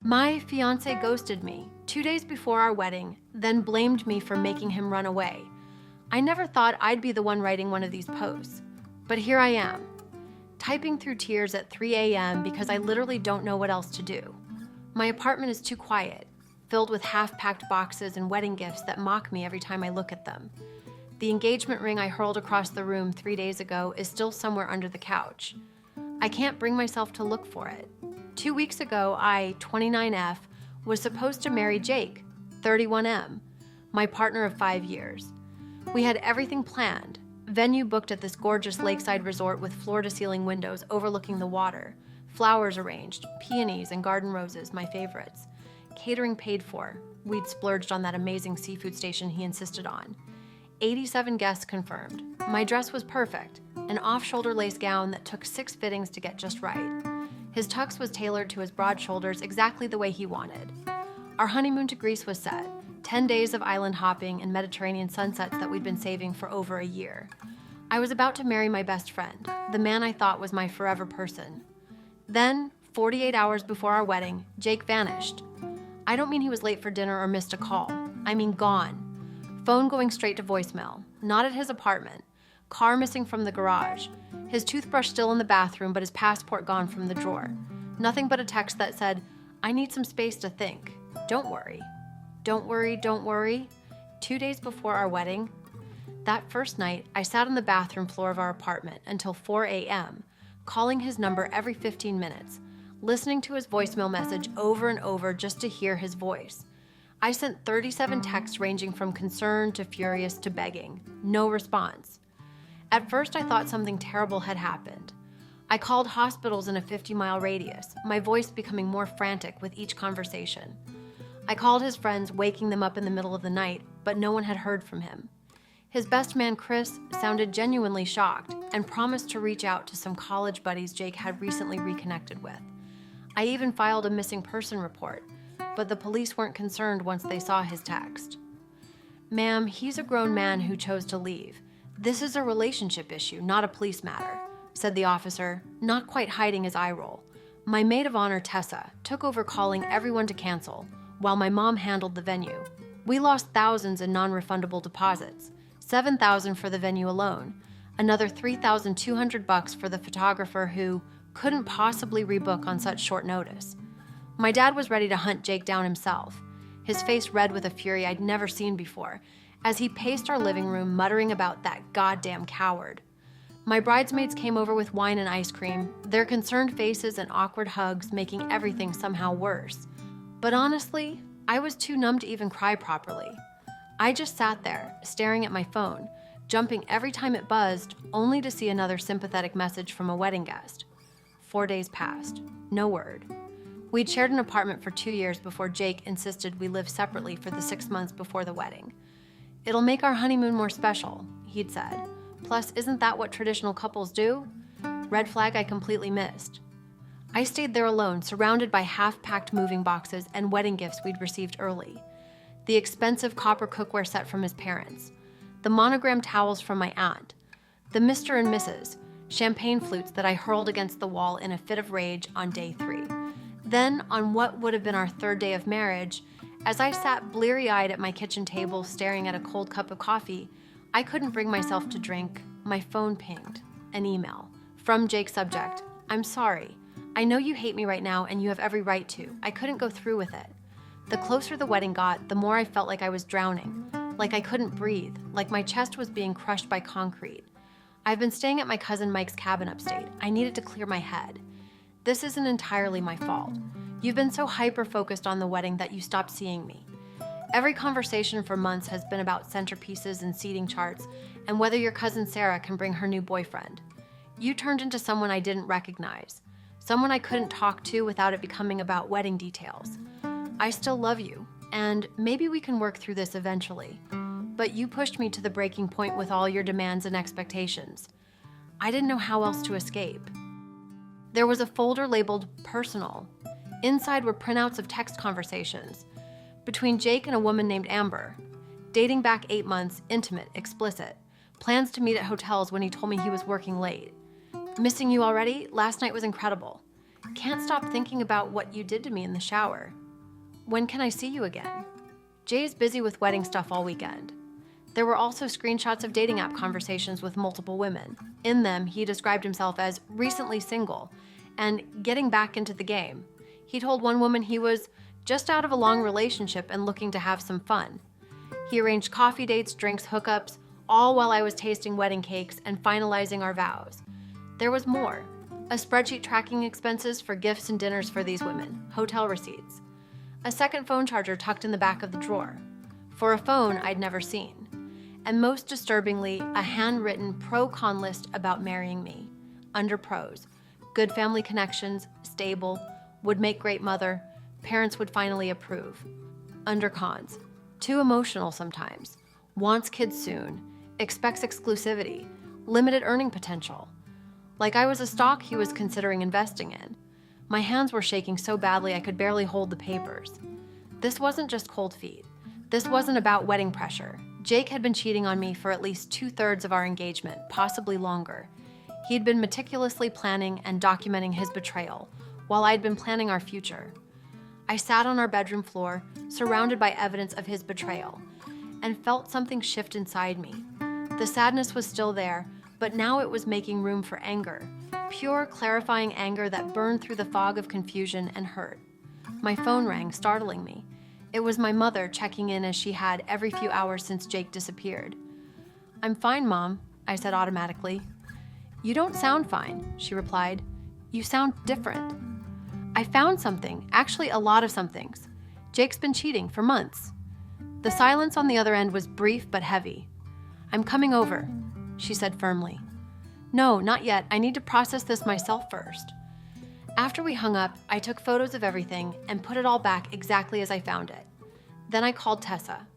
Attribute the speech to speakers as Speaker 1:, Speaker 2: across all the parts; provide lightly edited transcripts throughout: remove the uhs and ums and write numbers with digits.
Speaker 1: My fiance ghosted me 2 days before our wedding, then blamed me for making him run away. I never thought I'd be the one writing one of these posts, but here I am, typing through tears at 3 a.m. because I literally don't know what else to do. My apartment is too quiet, filled with half-packed boxes and wedding gifts that mock me every time I look at them. The engagement ring I hurled across the room 3 days ago is still somewhere under the couch. I can't bring myself to look for it. 2 weeks ago, I, 29F, was supposed to marry Jake, 31M, my partner of 5 years. We had everything planned. Venue booked at this gorgeous lakeside resort with floor-to-ceiling windows overlooking the water. Flowers arranged, peonies and garden roses, my favorites. Catering paid for. We'd splurged on that amazing seafood station he insisted on. 87 guests confirmed. My dress was perfect, an off-shoulder lace gown that took 6 fittings to get just right. His tux was tailored to his broad shoulders exactly the way he wanted. Our honeymoon to Greece was set, 10 days of island hopping and Mediterranean sunsets that we'd been saving for over a year. I was about to marry my best friend, the man I thought was my forever person. Then, 48 hours before our wedding, Jake vanished. I don't mean he was late for dinner or missed a call. I mean gone. Phone going straight to voicemail, not at his apartment. Car missing from the garage. His toothbrush still in the bathroom, but his passport gone from the drawer. Nothing but a text that said, "I need some space to think. Don't worry." Don't worry, don't worry. 2 days before our wedding. That first night, I sat on the bathroom floor of our apartment until 4 a.m., calling his number every 15 minutes, listening to his voicemail message over and over just to hear his voice. I sent 37 texts ranging from concerned to furious to begging. No response. At first, I thought something terrible had happened. I called hospitals in a 50-mile radius, my voice becoming more frantic with each conversation. I called his friends, waking them up in the middle of the night, but no one had heard from him. His best man, Chris, sounded genuinely shocked and promised to reach out to some college buddies Jake had recently reconnected with. I even filed a missing person report, but the police weren't concerned once they saw his text. "Ma'am, he's a grown man who chose to leave. This is a relationship issue, not a police matter," said the officer, not quite hiding his eye roll. My maid of honor, Tessa, took over calling everyone to cancel, while my mom handled the venue. We lost thousands in non-refundable deposits, $7,000 for the venue alone, another $3,200 for the photographer who couldn't possibly rebook on such short notice. My dad was ready to hunt Jake down himself, his face red with a fury I'd never seen before, as he paced our living room muttering about that goddamn coward. My bridesmaids came over with wine and ice cream, their concerned faces and awkward hugs making everything somehow worse. But honestly, I was too numb to even cry properly. I just sat there, staring at my phone, jumping every time it buzzed, only to see another sympathetic message from a wedding guest. 4 days passed. No word. We'd shared an apartment for 2 years before Jake insisted we live separately for the 6 months before the wedding. "It'll make our honeymoon more special," he'd said. "Plus, isn't that what traditional couples do?" Red flag I completely missed. I stayed there alone, surrounded by half-packed moving boxes and wedding gifts we'd received early. The expensive copper cookware set from his parents. The monogrammed towels from my aunt. The Mr. and Mrs. champagne flutes that I hurled against the wall in a fit of rage on day 3. Then, on what would have been our 3rd day of marriage, as I sat bleary-eyed at my kitchen table staring at a cold cup of coffee, I couldn't bring myself to drink. My phone pinged. An email. From Jake, subject, "I'm sorry. I know you hate me right now and you have every right to. I couldn't go through with it." The closer the wedding got, the more I felt like I was drowning, like I couldn't breathe, like my chest was being crushed by concrete. I've been staying at my cousin Mike's cabin upstate. I needed to clear my head. This isn't entirely my fault. You've been so hyper-focused on the wedding that you stopped seeing me. Every conversation for months has been about centerpieces and seating charts and whether your cousin Sarah can bring her new boyfriend. You turned into someone I didn't recognize, someone I couldn't talk to without it becoming about wedding details. I still love you, and maybe we can work through this eventually. But you pushed me to the breaking point with all your demands and expectations. I didn't know how else to escape. There was a folder labeled personal. Inside were printouts of text conversations between Jake and a woman named Amber. Dating back 8 months, intimate, explicit. Plans to meet at hotels when he told me he was working late. "Missing you already? Last night was incredible." Can't stop thinking about what you did to me in the shower. When can I see you again? Jay's busy with wedding stuff all weekend. There were also screenshots of dating app conversations with multiple women. In them, he described himself as recently single and getting back into the game. He told one woman he was just out of a long relationship and looking to have some fun. He arranged coffee dates, drinks, hookups, all while I was tasting wedding cakes and finalizing our vows. There was more. A spreadsheet tracking expenses for gifts and dinners for these women, hotel receipts. A second phone charger tucked in the back of the drawer. For a phone I'd never seen. And most disturbingly, a handwritten pro-con list about marrying me. Under pros: good family connections, stable, would make great mother, parents would finally approve. Under cons: too emotional sometimes, wants kids soon, expects exclusivity, limited earning potential. Like I was a stock he was considering investing in. My hands were shaking so badly I could barely hold the papers. This wasn't just cold feet. This wasn't about wedding pressure. Jake had been cheating on me for at least 2/3 of our engagement, possibly longer. He'd been meticulously planning and documenting his betrayal, while I'd been planning our future. I sat on our bedroom floor, surrounded by evidence of his betrayal, and felt something shift inside me. The sadness was still there, but now it was making room for anger. Pure, clarifying anger that burned through the fog of confusion and hurt. My phone rang, startling me. It was my mother checking in as she had every few hours since Jake disappeared. "I'm fine, Mom," I said automatically. "You don't sound fine," she replied. "You sound different." "I found something, actually a lot of somethings. Jake's been cheating for months." The silence on the other end was brief but heavy. "I'm coming over," she said firmly. "No, not yet. I need to process this myself first." After we hung up, I took photos of everything and put it all back exactly as I found it. Then I called Tessa.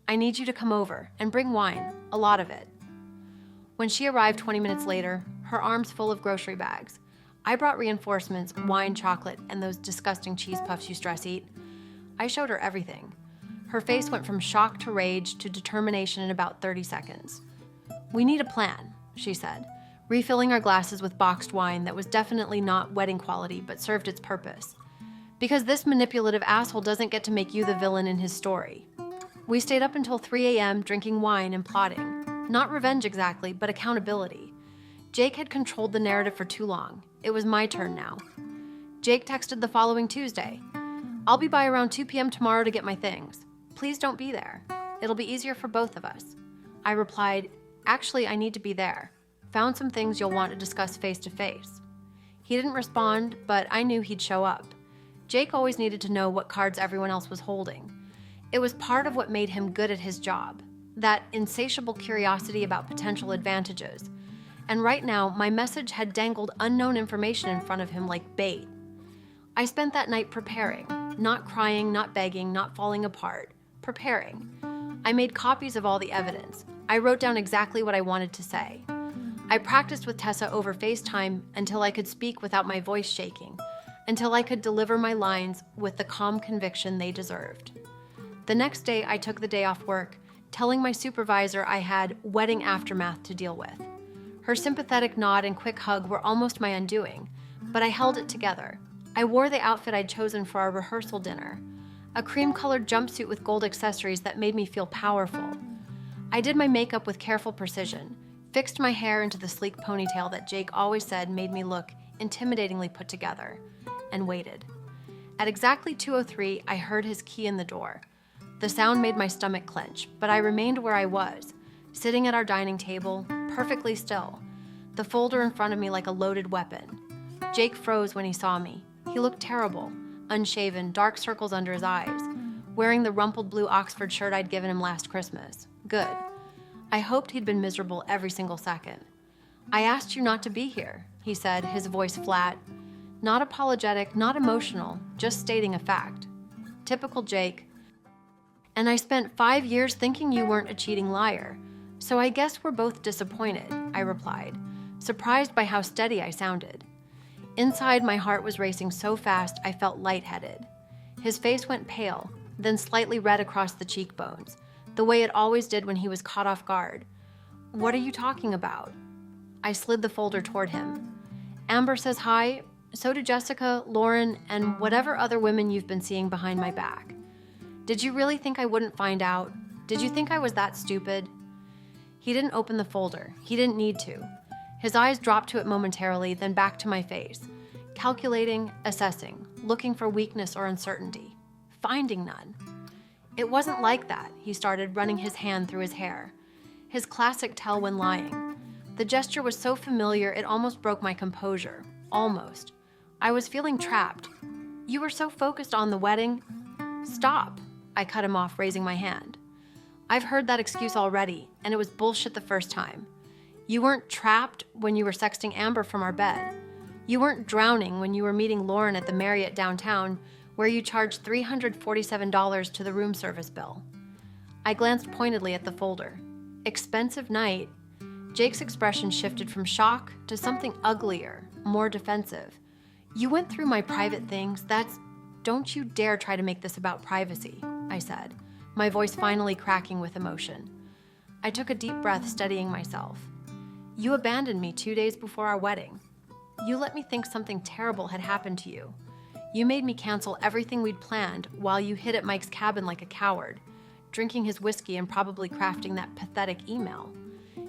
Speaker 1: "I need you to come over and bring wine, a lot of it." When she arrived 20 minutes later, her arms full of grocery bags, I brought reinforcements, wine, chocolate, and those disgusting cheese puffs you stress eat. I showed her everything. Her face went from shock to rage to determination in about 30 seconds. "We need a plan," she said, refilling our glasses with boxed wine that was definitely not wedding quality but served its purpose. "Because this manipulative asshole doesn't get to make you the villain in his story." We stayed up until 3 a.m. drinking wine and plotting. Not revenge exactly, but accountability. Jake had controlled the narrative for too long. It was my turn now. Jake texted the following Tuesday. "I'll be by around 2 p.m. tomorrow to get my things. Please don't be there. It'll be easier for both of us." I replied, "Actually, I need to be there. Found some things you'll want to discuss face to face." He didn't respond, but I knew he'd show up. Jake always needed to know what cards everyone else was holding. It was part of what made him good at his job, that insatiable curiosity about potential advantages. And right now, my message had dangled unknown information in front of him like bait. I spent that night preparing, not crying, not begging, not falling apart, preparing. I made copies of all the evidence. I wrote down exactly what I wanted to say. I practiced with Tessa over FaceTime until I could speak without my voice shaking, until I could deliver my lines with the calm conviction they deserved. The next day, I took the day off work, telling my supervisor I had wedding aftermath to deal with. Her sympathetic nod and quick hug were almost my undoing, but I held it together. I wore the outfit I'd chosen for our rehearsal dinner, a cream-colored jumpsuit with gold accessories that made me feel powerful. I did my makeup with careful precision, fixed my hair into the sleek ponytail that Jake always said made me look intimidatingly put together, and waited. At exactly 2:03, I heard his key in the door. The sound made my stomach clench, but I remained where I was, sitting at our dining table, perfectly still, the folder in front of me like a loaded weapon. Jake froze when he saw me. He looked terrible, unshaven, dark circles under his eyes, wearing the rumpled blue Oxford shirt I'd given him last Christmas. Good. I hoped he'd been miserable every single second. "I asked you not to be here," he said, his voice flat. Not apologetic, not emotional, just stating a fact. Typical Jake. "And I spent 5 years thinking you weren't a cheating liar. So I guess we're both disappointed," I replied, surprised by how steady I sounded. Inside, my heart was racing so fast I felt lightheaded. His face went pale, then slightly red across the cheekbones, the way it always did when he was caught off guard. "What are you talking about?" I slid the folder toward him. "Amber says hi. So do Jessica, Lauren, and whatever other women you've been seeing behind my back. Did you really think I wouldn't find out? Did you think I was that stupid?" He didn't open the folder. He didn't need to. His eyes dropped to it momentarily, then back to my face, calculating, assessing, looking for weakness or uncertainty, finding none. "It wasn't like that," he started, running his hand through his hair. His classic tell when lying. The gesture was so familiar it almost broke my composure. Almost. I was feeling trapped. "You were so focused on the wedding." "Stop," I cut him off, raising my hand. "I've heard that excuse already, and it was bullshit the first time. You weren't trapped when you were sexting Amber from our bed. You weren't drowning when you were meeting Lauren at the Marriott downtown, where you charged $347 to the room service bill." I glanced pointedly at the folder. Expensive night. Jake's expression shifted from shock to something uglier, more defensive. "You went through my private things. Don't you dare try to make this about privacy," I said, my voice finally cracking with emotion. I took a deep breath, steadying myself. "You abandoned me 2 days before our wedding. You let me think something terrible had happened to you. You made me cancel everything we'd planned while you hid at Mike's cabin like a coward, drinking his whiskey and probably crafting that pathetic email."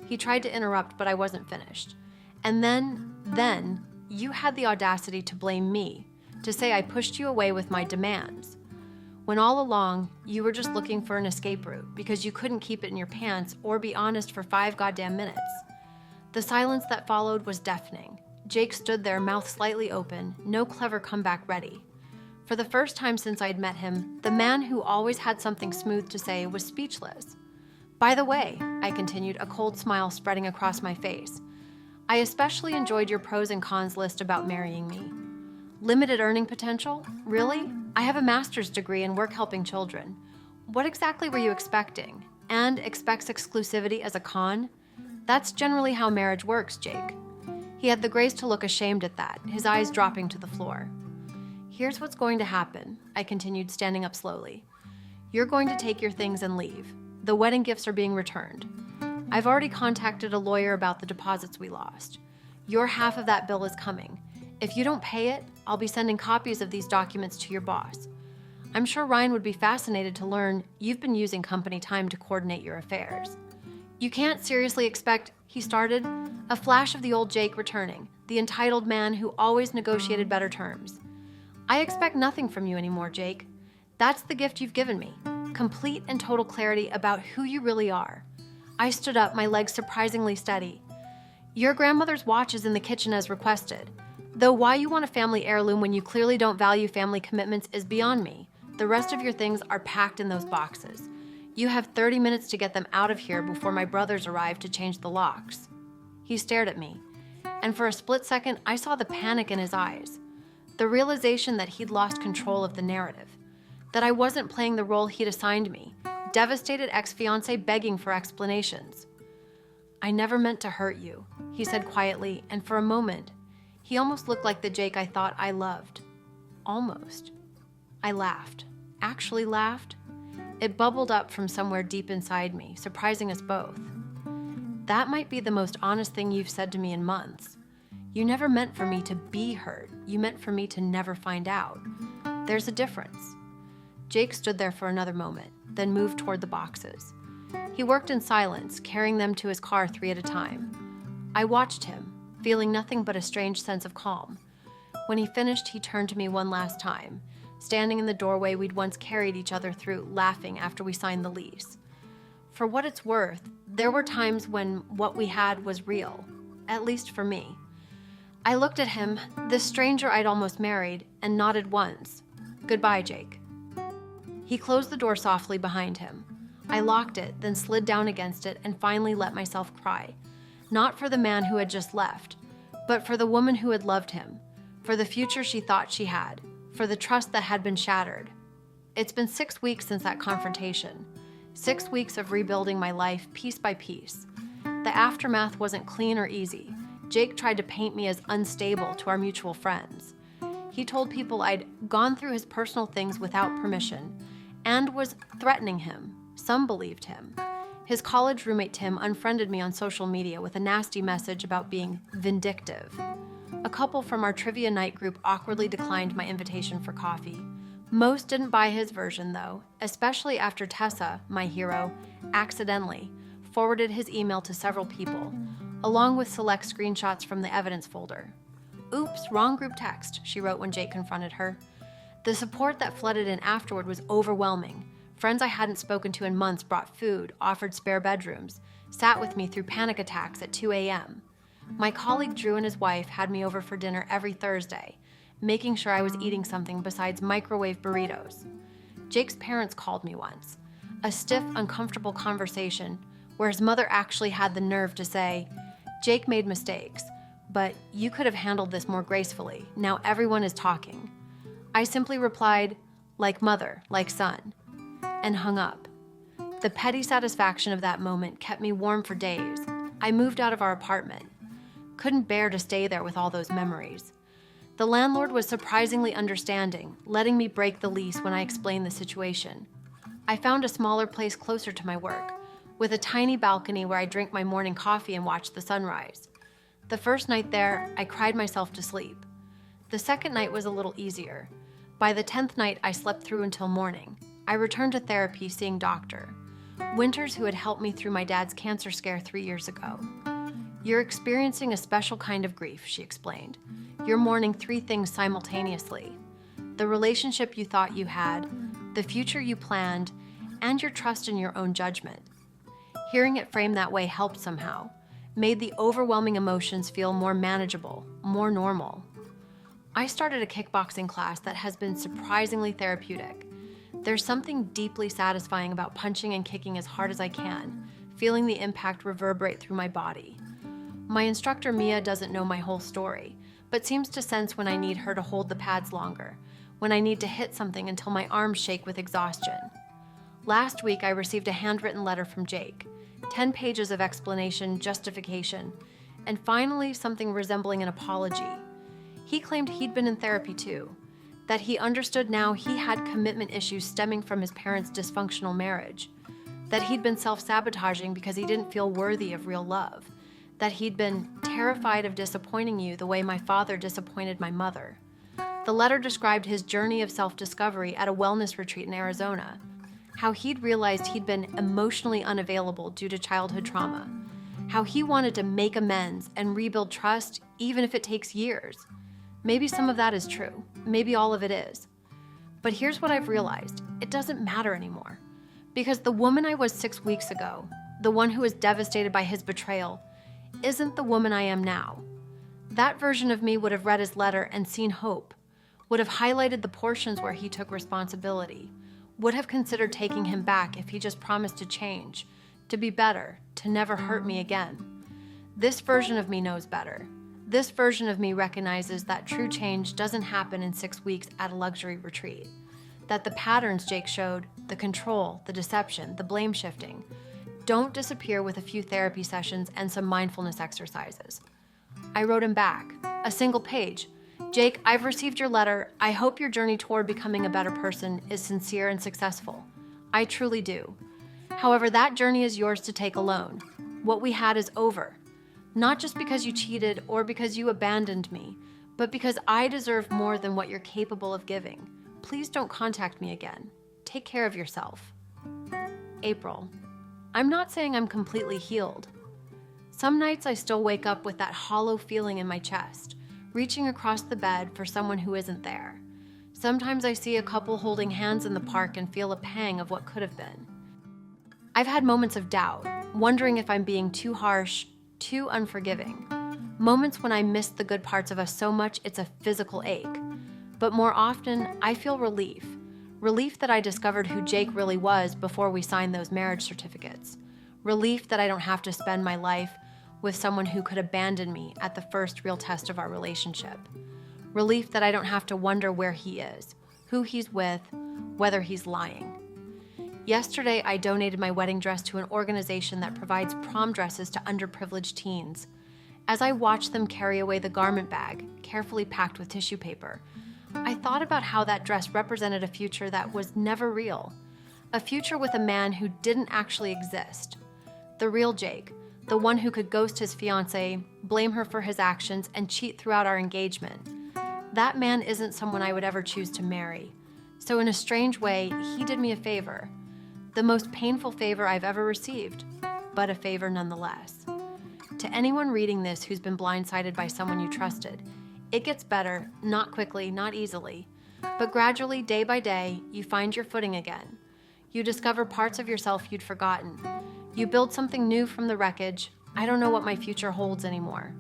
Speaker 1: He tried to interrupt, but I wasn't finished. "And then, you had the audacity to blame me, to say I pushed you away with my demands, when all along, you were just looking for an escape route because you couldn't keep it in your pants or be honest for 5 goddamn minutes." The silence that followed was deafening. Jake stood there, mouth slightly open, no clever comeback ready. For the first time since I'd met him, the man who always had something smooth to say was speechless. "By the way," I continued, a cold smile spreading across my face, "I especially enjoyed your pros and cons list about marrying me. Limited earning potential? Really? I have a master's degree and work helping children. What exactly were you expecting? And expects exclusivity as a con? That's generally how marriage works, Jake." He had the grace to look ashamed at that, his eyes dropping to the floor. "Here's what's going to happen," I continued, standing up slowly. "You're going to take your things and leave. The wedding gifts are being returned. I've already contacted a lawyer about the deposits we lost. Your half of that bill is coming. If you don't pay it, I'll be sending copies of these documents to your boss. I'm sure Ryan would be fascinated to learn you've been using company time to coordinate your affairs. You can't seriously expect," he started, a flash of the old Jake returning, the entitled man who always negotiated better terms. "I expect nothing from you anymore, Jake. That's the gift you've given me. Complete and total clarity about who you really are." I stood up, my legs surprisingly steady. "Your grandmother's watch is in the kitchen as requested. Though why you want a family heirloom when you clearly don't value family commitments is beyond me. The rest of your things are packed in those boxes. You have 30 minutes to get them out of here before my brothers arrive to change the locks." He stared at me, and for a split second, I saw the panic in his eyes, the realization that he'd lost control of the narrative, that I wasn't playing the role he'd assigned me, devastated ex-fiancé begging for explanations. "I never meant to hurt you," he said quietly, and for a moment, he almost looked like the Jake I thought I loved. Almost. I laughed. Actually laughed. It bubbled up from somewhere deep inside me, surprising us both. "That might be the most honest thing you've said to me in months. You never meant for me to be hurt. You meant for me to never find out. There's a difference." Jake stood there for another moment, then moved toward the boxes. He worked in silence, carrying them to his car 3 at a time. I watched him, feeling nothing but a strange sense of calm. When he finished, he turned to me one last time, standing in the doorway we'd once carried each other through, laughing after we signed the lease. For what it's worth, there were times when what we had was real, at least for me. I looked at him, this stranger I'd almost married, and nodded once. "Goodbye, Jake." He closed the door softly behind him. I locked it, then slid down against it and finally let myself cry. Not for the man who had just left, but for the woman who had loved him, for the future she thought she had, for the trust that had been shattered. It's been 6 weeks since that confrontation. 6 weeks of rebuilding my life piece by piece. The aftermath wasn't clean or easy. Jake tried to paint me as unstable to our mutual friends. He told people I'd gone through his personal things without permission and was threatening him. Some believed him. His college roommate Tim unfriended me on social media with a nasty message about being vindictive. A couple from our trivia night group awkwardly declined my invitation for coffee. Most didn't buy his version, though, especially after Tessa, my hero, accidentally forwarded his email to several people, along with select screenshots from the evidence folder. "Oops, wrong group text," she wrote when Jake confronted her. The support that flooded in afterward was overwhelming. Friends I hadn't spoken to in months brought food, offered spare bedrooms, sat with me through panic attacks at 2 a.m. My colleague Drew and his wife had me over for dinner every Thursday, making sure I was eating something besides microwave burritos. Jake's parents called me once. A stiff, uncomfortable conversation where his mother actually had the nerve to say, "Jake made mistakes, but you could have handled this more gracefully. Now everyone is talking." I simply replied, "Like mother, like son," and hung up. The petty satisfaction of that moment kept me warm for days. I moved out of our apartment. Couldn't bear to stay there with all those memories. The landlord was surprisingly understanding, letting me break the lease when I explained the situation. I found a smaller place closer to my work, with a tiny balcony where I drink my morning coffee and watch the sunrise. The first night there, I cried myself to sleep. The second night was a little easier. By the 10th night, I slept through until morning. I returned to therapy, seeing Dr. Winters, who had helped me through my dad's cancer scare 3 years ago. "You're experiencing a special kind of grief," she explained. "You're mourning 3 things simultaneously: the relationship you thought you had, the future you planned, and your trust in your own judgment." Hearing it framed that way helped somehow, made the overwhelming emotions feel more manageable, more normal. I started a kickboxing class that has been surprisingly therapeutic. There's something deeply satisfying about punching and kicking as hard as I can, feeling the impact reverberate through my body. My instructor Mia doesn't know my whole story, but seems to sense when I need her to hold the pads longer, when I need to hit something until my arms shake with exhaustion. Last week, I received a handwritten letter from Jake, 10 pages of explanation, justification, and finally something resembling an apology. He claimed he'd been in therapy too, that he understood now he had commitment issues stemming from his parents' dysfunctional marriage, that he'd been self-sabotaging because he didn't feel worthy of real love, that he'd been terrified of disappointing you the way my father disappointed my mother. The letter described his journey of self-discovery at a wellness retreat in Arizona, how he'd realized he'd been emotionally unavailable due to childhood trauma, how he wanted to make amends and rebuild trust even if it takes years. Maybe some of that is true. Maybe all of it is. But here's what I've realized. It doesn't matter anymore. Because the woman I was 6 weeks ago, the one who was devastated by his betrayal, isn't the woman I am now. That version of me would have read his letter and seen hope, would have highlighted the portions where he took responsibility, would have considered taking him back if he just promised to change, to be better, to never hurt me again. This version of me knows better. This version of me recognizes that true change doesn't happen in 6 weeks at a luxury retreat. That the patterns Jake showed, the control, the deception, the blame shifting, don't disappear with a few therapy sessions and some mindfulness exercises. I wrote him back, a single page. "Jake, I've received your letter. I hope your journey toward becoming a better person is sincere and successful. I truly do. However, that journey is yours to take alone. What we had is over. Not just because you cheated or because you abandoned me, but because I deserve more than what you're capable of giving. Please don't contact me again. Take care of yourself." April. I'm not saying I'm completely healed. Some nights I still wake up with that hollow feeling in my chest, reaching across the bed for someone who isn't there. Sometimes I see a couple holding hands in the park and feel a pang of what could have been. I've had moments of doubt, wondering if I'm being too harsh, too unforgiving. Moments when I miss the good parts of us so much it's a physical ache. But more often, I feel relief. Relief that I discovered who Jake really was before we signed those marriage certificates. Relief that I don't have to spend my life with someone who could abandon me at the first real test of our relationship. Relief that I don't have to wonder where he is, who he's with, whether he's lying. Yesterday, I donated my wedding dress to an organization that provides prom dresses to underprivileged teens. As I watched them carry away the garment bag, carefully packed with tissue paper, I thought about how that dress represented a future that was never real. A future with a man who didn't actually exist. The real Jake, the one who could ghost his fiancé, blame her for his actions, and cheat throughout our engagement. That man isn't someone I would ever choose to marry. So in a strange way, he did me a favor. The most painful favor I've ever received, but a favor nonetheless. To anyone reading this who's been blindsided by someone you trusted, it gets better, not quickly, not easily, but gradually, day by day, you find your footing again. You discover parts of yourself you'd forgotten. You build something new from the wreckage. I don't know what my future holds anymore.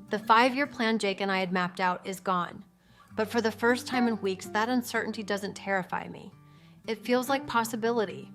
Speaker 1: The 5-year plan Jake and I had mapped out is gone. But for the first time in weeks, that uncertainty doesn't terrify me. It feels like possibility.